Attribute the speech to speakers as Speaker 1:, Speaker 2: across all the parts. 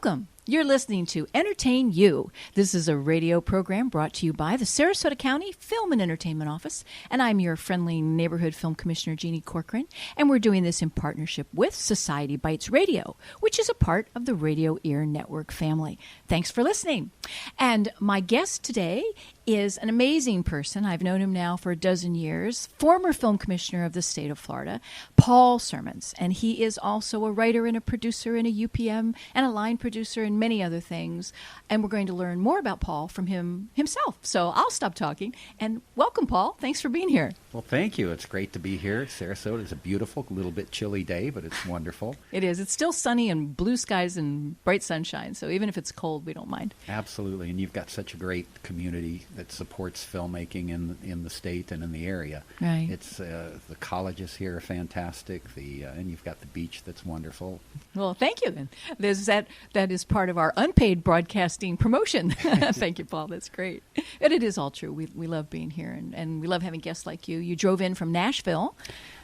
Speaker 1: Welcome. You're listening to Entertain You. This is a radio program brought to you by the Sarasota County Film and Entertainment Office, and I'm your friendly neighborhood film commissioner, Jeannie Corcoran, and we're doing this in partnership with Society Bites Radio, which is a part of the Radio Ear Network family. Thanks for listening. And my guest today is an amazing person. I've known him now for a dozen years, former film commissioner of the state of Florida, Paul Sirmons, and he is also a writer and a producer and a UPM and a line producer and many other things. And we're going to learn more about Paul from him himself. So I'll stop talking and welcome, Paul. Thanks for being here.
Speaker 2: Well, thank you. It's great to be here. Sarasota is a beautiful, little bit chilly day, but it's wonderful.
Speaker 1: It is. It's still sunny and blue skies and bright sunshine. So even if it's cold, we don't mind.
Speaker 2: Absolutely. And you've got such a great community that supports filmmaking in the state and in the area.
Speaker 1: Right.
Speaker 2: It's the colleges here are fantastic. And you've got the beach that's wonderful.
Speaker 1: Well, thank you. Then that is part of our unpaid broadcasting promotion. Thank you, Paul. That's great. And it is all true. We love being here, and we love having guests like you. You drove in from Nashville.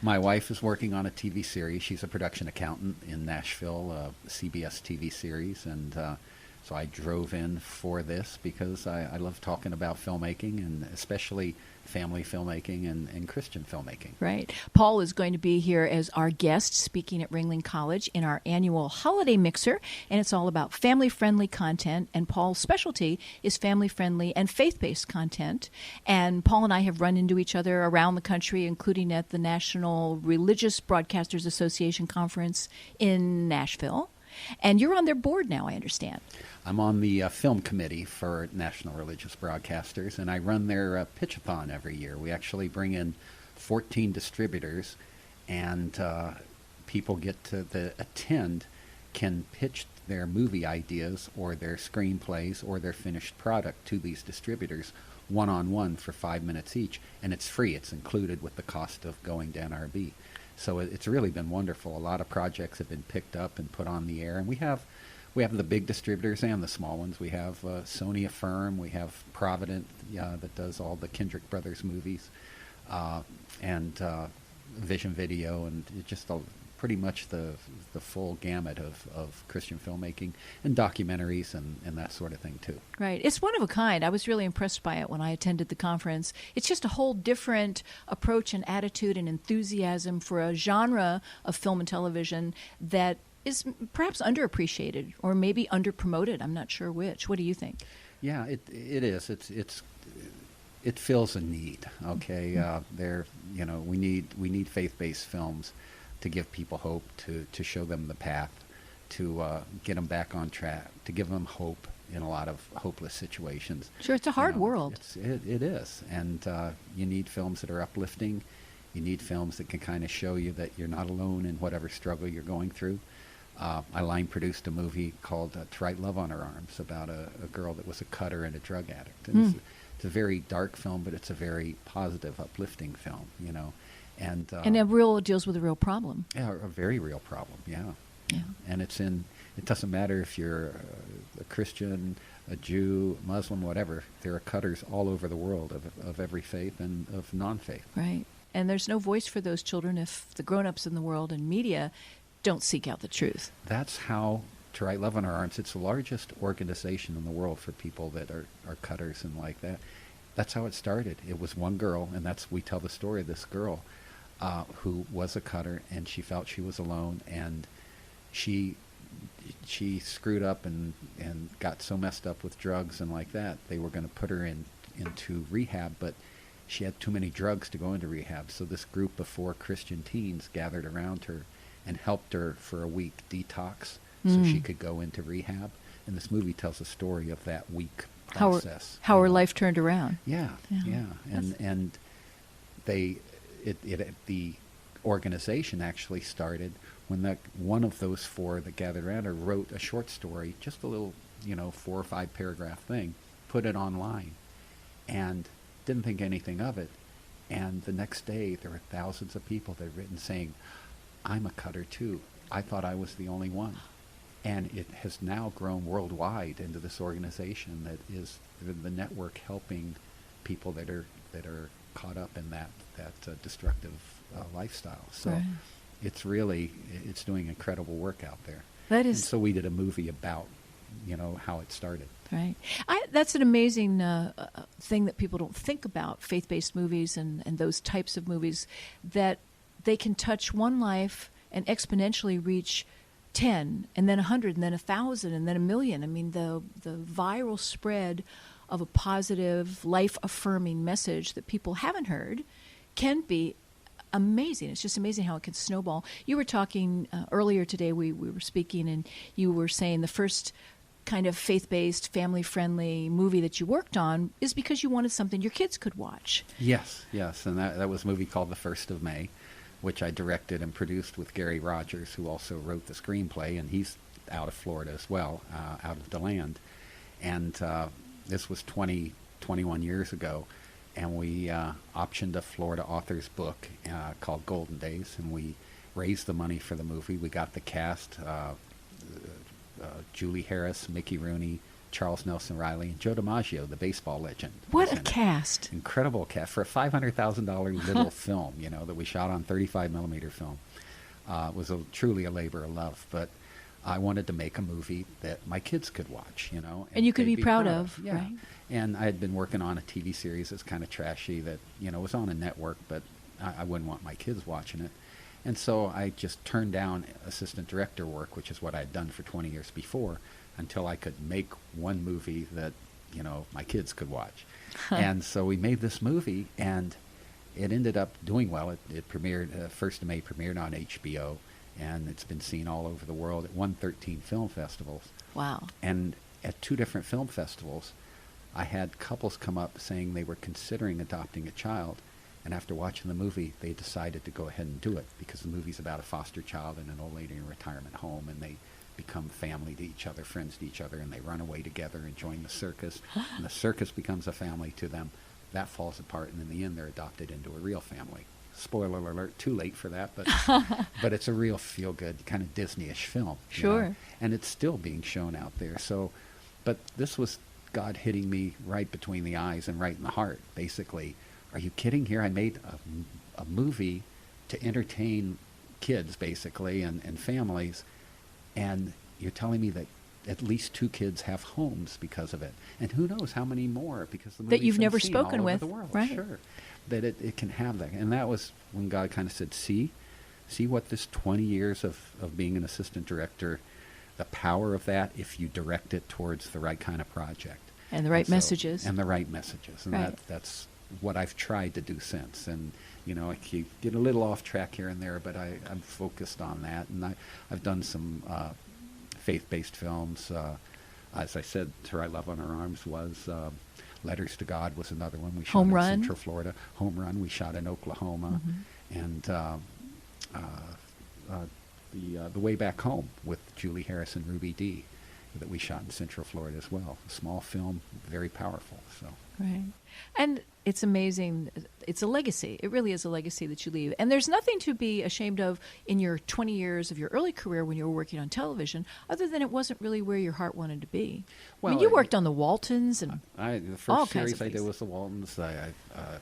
Speaker 2: My wife is working on a TV series. She's a production accountant in Nashville, a CBS TV series, and so I drove in for this because I love talking about filmmaking, and especially family filmmaking and Christian filmmaking.
Speaker 1: Right. Paul is going to be here as our guest speaking at Ringling College in our annual Holiday Mixer, and it's all about family-friendly content, and Paul's specialty is family-friendly and faith-based content. And Paul and I have run into each other around the country, including at the National Religious Broadcasters Association Conference in Nashville. And you're on their board now, I understand.
Speaker 2: I'm on the film committee for National Religious Broadcasters, and I run their pitch-a-thon every year. We actually bring in 14 distributors, and people get to attend can pitch their movie ideas or their screenplays or their finished product to these distributors one-on-one for 5 minutes each, and it's free. It's included with the cost of going to NRB. So it's really been wonderful. A lot of projects have been picked up and put on the air, and we have the big distributors and the small ones. We have Sony Affirm, we have Provident that does all the Kendrick Brothers movies, and Vision Video, and it's just pretty much the full gamut of Christian filmmaking and documentaries and that sort of thing too.
Speaker 1: Right. It's one of a kind. I was really impressed by it when I attended the conference. It's just a whole different approach and attitude and enthusiasm for a genre of film and television that is perhaps underappreciated or maybe underpromoted. I'm not sure which. What do you think?
Speaker 2: Yeah, it is. It fills a need. Okay, we need faith-based films to give people hope, to show them the path, to get them back on track, to give them hope in a lot of hopeless situations.
Speaker 1: Sure, it's a hard world.
Speaker 2: It is, and you need films that are uplifting. You need films that can kind of show you that you're not alone in whatever struggle you're going through. I line produced a movie called To Write Love on Her Arms about a girl that was a cutter and a drug addict. And it's a very dark film, but it's a very positive, uplifting film, you know. And
Speaker 1: it deals with a real problem.
Speaker 2: Yeah, a very real problem, yeah. And it doesn't matter if you're a Christian, a Jew, Muslim, whatever. There are cutters all over the world of every faith and of non-faith.
Speaker 1: Right. And there's no voice for those children if the grown-ups in the world and media don't seek out the truth.
Speaker 2: That's how To Write Love on Our Arms, it's the largest organization in the world for people that are cutters and like that. That's how it started. It was one girl, and we tell the story of this girl who was a cutter, and she felt she was alone, and she screwed up and got so messed up with drugs and like that, they were going to put her into rehab, but she had too many drugs to go into rehab. So this group of 4 Christian teens gathered around her and helped her for a week detox so she could go into rehab. And this movie tells a story of that week process.
Speaker 1: How her life turned around.
Speaker 2: Yeah. And the organization actually started when one of those 4 that gathered around her wrote a short story, just a little, 4 or 5 paragraph thing, put it online, and didn't think anything of it. And the next day, there were thousands of people that had written saying, I'm a cutter too. I thought I was the only one. And it has now grown worldwide into this organization that is the network helping people that are caught up in that destructive lifestyle. So
Speaker 1: right.
Speaker 2: It's doing incredible work out there.
Speaker 1: That is.
Speaker 2: And so we did a movie about how it started.
Speaker 1: Right. That's an amazing thing that people don't think about, faith-based movies and those types of movies, that they can touch one life and exponentially reach 10 and then 100 and then 1,000 and then 1,000,000. I mean, the viral spread of a positive, life-affirming message that people haven't heard can be amazing. It's just amazing how it can snowball. You were talking earlier today, we were speaking, and you were saying the first kind of faith-based, family-friendly movie that you worked on is because you wanted something your kids could watch.
Speaker 2: Yes, and that was a movie called The 1st of May, which I directed and produced with Gary Rogers, who also wrote the screenplay, and he's out of Florida as well, out of DeLand. And this was 21 years ago, and we optioned a Florida author's book called Golden Days, and we raised the money for the movie. We got the cast, Julie Harris, Mickey Rooney, Charles Nelson Riley, and Joe DiMaggio, the baseball legend.
Speaker 1: What a cast.
Speaker 2: Incredible cast for a $500,000 little film, that we shot on 35 millimeter film. It was truly a labor of love, but I wanted to make a movie that my kids could watch,
Speaker 1: And you could be proud of,
Speaker 2: yeah.
Speaker 1: Right?
Speaker 2: And I had been working on a TV series that's kind of trashy that, was on a network, but I wouldn't want my kids watching it. And so I just turned down assistant director work, which is what I'd done for 20 years before, until I could make one movie that, my kids could watch. And so we made this movie, and it ended up doing well. It premiered, 1st of May premiered on HBO, and it's been seen all over the world. It won 13 film festivals.
Speaker 1: Wow.
Speaker 2: And at 2 different film festivals, I had couples come up saying they were considering adopting a child. And after watching the movie, they decided to go ahead and do it because the movie's about a foster child and an old lady in a retirement home, and they become family to each other, friends to each other, and they run away together and join the circus. And the circus becomes a family to them. That falls apart, and in the end, they're adopted into a real family. Spoiler alert, too late for that, but it's a real feel-good, kind of Disney-ish film.
Speaker 1: Sure.
Speaker 2: And it's still being shown out there. So, but this was God hitting me right between the eyes and right in the heart, basically. Are you kidding? Here I made a movie to entertain kids, basically, and families, and you're telling me that at least 2 kids have homes because of it. And who knows how many more, because the movie's
Speaker 1: that you've
Speaker 2: been
Speaker 1: never
Speaker 2: seen
Speaker 1: spoken
Speaker 2: all
Speaker 1: with,
Speaker 2: over the world.
Speaker 1: right?
Speaker 2: Sure. That it can have that. And that was when God kind of said, see what this 20 years of being an assistant director, the power of that if you direct it towards the right kind of project.
Speaker 1: And the right messages.
Speaker 2: And the right messages. And
Speaker 1: right.
Speaker 2: that's what I've tried to do since. And, I get a little off track here and there, but I'm focused on that. And I've done some faith-based films. As I said, To Write Love on Our Arms was... Letters to God was another one we shot
Speaker 1: Home
Speaker 2: in
Speaker 1: Run.
Speaker 2: Central Florida. Home Run we shot in Oklahoma. Mm-hmm. And The Way Back Home with Julie Harris and Ruby Dee that we shot in Central Florida as well. A small film, very powerful. So.
Speaker 1: Right. And it's amazing. It's a legacy. It really is a legacy that you leave. And there's nothing to be ashamed of in your 20 years of your early career when you were working on television, other than it wasn't really where your heart wanted to be.
Speaker 2: Well,
Speaker 1: I mean, you worked on the Waltons and
Speaker 2: the first series I did was the Waltons.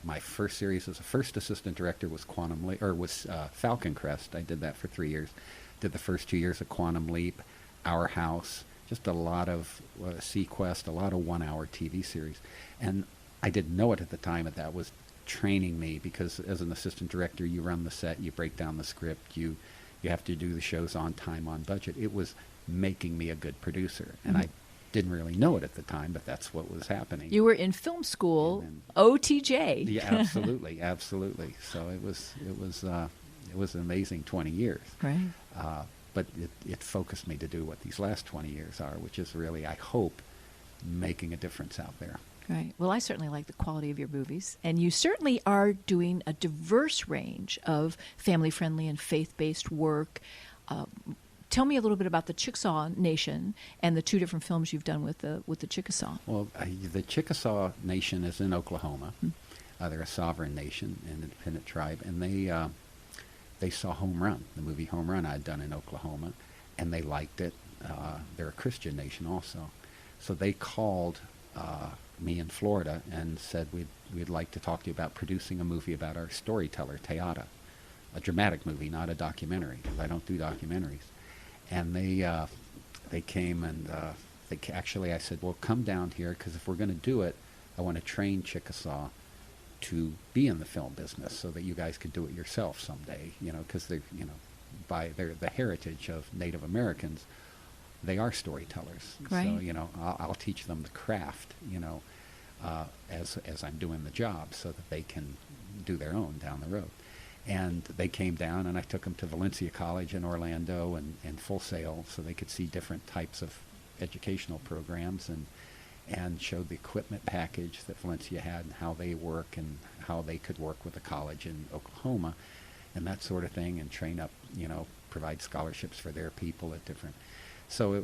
Speaker 2: My first series as a first assistant director was FALCON CREST. I did that for 3 years. Did the first 2 years of Quantum Leap, Our House, just a lot of SEAQUEST, a lot of 1-hour TV series. And I didn't know it at the time, but that was training me because as an assistant director, you run the set, you break down the script, you have to do the shows on time, on budget. It was making me a good producer. And I didn't really know it at the time, but that's what was happening.
Speaker 1: You were in film school, OTJ.
Speaker 2: Yeah, absolutely, absolutely. So it was an amazing 20 years.
Speaker 1: Right.
Speaker 2: But it focused me to do what these last 20 years are, which is really, I hope, making a difference out there.
Speaker 1: Right. Well, I certainly like the quality of your movies, and you certainly are doing a diverse range of family-friendly and faith-based work. Tell me a little bit about the Chickasaw Nation and the 2 different films you've done with the Chickasaw.
Speaker 2: Well, the Chickasaw Nation is in Oklahoma. They're a sovereign nation, an independent tribe, and they saw Home Run, the movie Home Run I'd done in Oklahoma, and they liked it. They're a Christian nation also. So they called me in Florida and said, we'd like to talk to you about producing a movie about our storyteller, Teata, a dramatic movie, not a documentary, because I don't do documentaries. And they came and Actually, I said, well, come down here, because if we're going to do it, I want to train Chickasaw to be in the film business so that you guys could do it yourself someday, because they're, by the heritage of Native Americans, they are storytellers.
Speaker 1: Right.
Speaker 2: So, I'll teach them the craft, as I'm doing the job, so that they can do their own down the road. And they came down, and I took them to Valencia College in Orlando and Full Sail, so they could see different types of educational programs, and showed the equipment package that Valencia had and how they work and how they could work with a college in Oklahoma and that sort of thing, and train up, provide scholarships for their people at different. So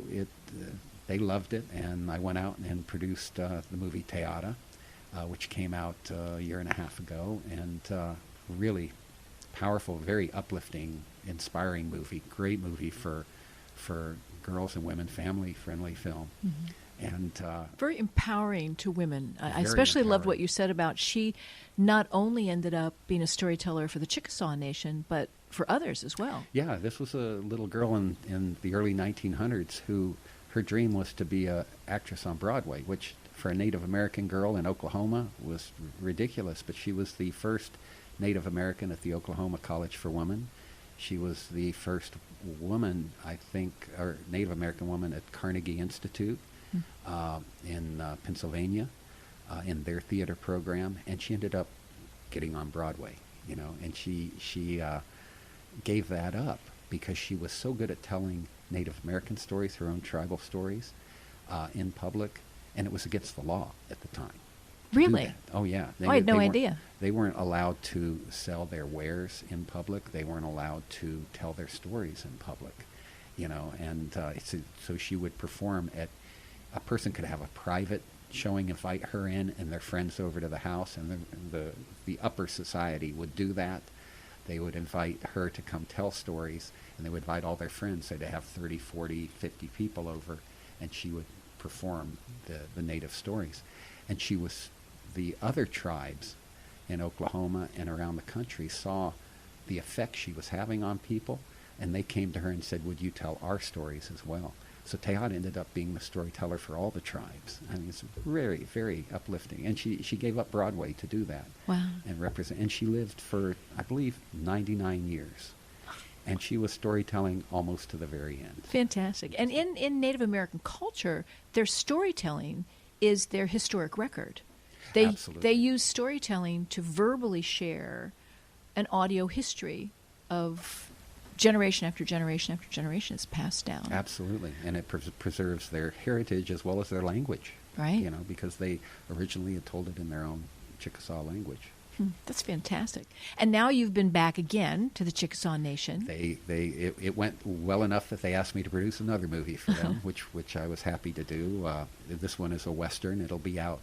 Speaker 2: they loved it, and I went out and produced the movie Teata, which came out a year and a half ago, and really powerful, very uplifting, inspiring movie. Great movie for girls and women, family-friendly film.
Speaker 1: Mm-hmm.
Speaker 2: And
Speaker 1: very empowering to women. I
Speaker 2: Very
Speaker 1: especially loved what
Speaker 2: empowering.
Speaker 1: you said about she not only ended up being a storyteller for the Chickasaw Nation, but for others as well.
Speaker 2: yeah, this was a little girl in the early 1900s who her dream was to be an actress on Broadway, which for a Native American girl in Oklahoma was ridiculous, but she was the first Native American at the Oklahoma College for Women. She was the first woman, I think, or Native American woman at Carnegie Institute in Pennsylvania, in their theater program, and she ended up getting on Broadway, and she gave that up because she was so good at telling Native American stories, her own tribal stories, in public, and it was against the law at the time. to do
Speaker 1: Really?
Speaker 2: that. Oh, yeah.
Speaker 1: I had no
Speaker 2: weren't-
Speaker 1: idea.
Speaker 2: They weren't allowed to sell their wares in public. They weren't allowed to tell their stories in public, and so she would perform at, a person could have a private showing, invite her in and their friends over to the house, and the upper society would do that. They would invite her to come tell stories, and they would invite all their friends, say they have 30, 40, 50 people over, and she would perform the native stories. And the other tribes in Oklahoma and around the country saw the effect she was having on people, and they came to her and said, would you tell our stories as well? So Teata ended up being the storyteller for all the tribes. I mean, it's very, very uplifting. And she gave up Broadway to do that.
Speaker 1: Wow.
Speaker 2: And she lived for, I believe, 99 years. And she was storytelling almost to the very end.
Speaker 1: Fantastic. And in Native American culture, their storytelling is their historic record.
Speaker 2: Absolutely.
Speaker 1: They use storytelling to verbally share an audio history of generation after generation after generation is passed down.
Speaker 2: Absolutely. And it preserves their heritage as well as their language.
Speaker 1: Right.
Speaker 2: Because they originally had told it in their own Chickasaw language.
Speaker 1: That's fantastic. And now you've been back again to the Chickasaw Nation.
Speaker 2: It went well enough that they asked me to produce another movie for them, which I was happy to do. This one is a Western. It'll be out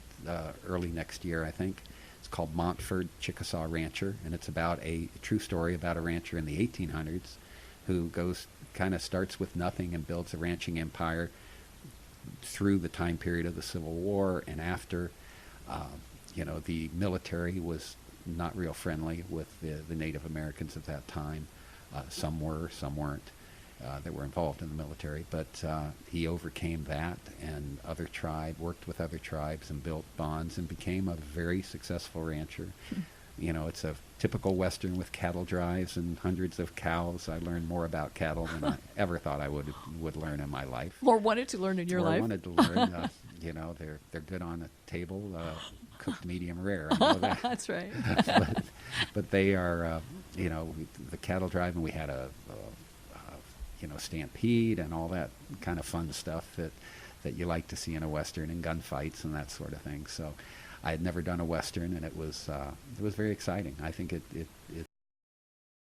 Speaker 2: early next year, I think. It's called Montford, Chickasaw Rancher, and it's about a true story about a rancher in the 1800s who starts with nothing and builds a ranching empire through the time period of the Civil War and after. The military was not real friendly with the Native Americans at that time. Some were, some weren't, that were involved in the military. But he overcame that and worked with other tribes and built bonds and became a very successful rancher. It's a typical Western with cattle drives and hundreds of cows. I learned more about cattle than I ever thought I would learn in my life.
Speaker 1: Or wanted to learn in your life.
Speaker 2: I wanted to learn. They're good on the table, cooked medium rare. I know that.
Speaker 1: That's right.
Speaker 2: but they are, the cattle drive, and we had a stampede and all that kind of fun stuff that you like to see in a Western, and gunfights and that sort of thing. So I had never done a Western, and it was very exciting. I think it